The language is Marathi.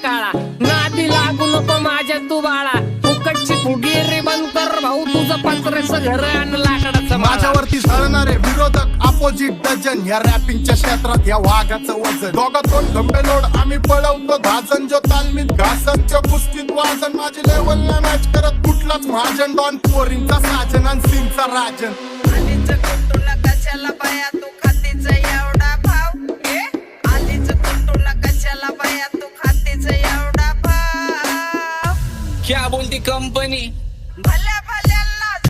काळा, नादी लागू नको माझ्या तू बाळा, फुकटची फुगीरी बंद कर भाऊ, तुझं पत्र्याचं घर आणि लाकडाचं माळा. माझ्यावरती झळणारे विरोधक अपोजिट डझन, या रॅपिंगच्या क्षेत्रात या वाघाचं वजन. दोघातून खंबे लोड आम्ही पळवतो धाजन, जो तालमीत घासन जो कुस्तीत वाजन. माझी लेवल ना मॅच करत कुठलाच महाजन, डॉन पोरींचा साजन आणि सीनचा राजन. आलीच कुटून कशाला बाया तू खातीच एवढा भाव, आलीच कुटून कशाला बाया तू खातीच एवढा भाव. क्या बोलती कंपनी,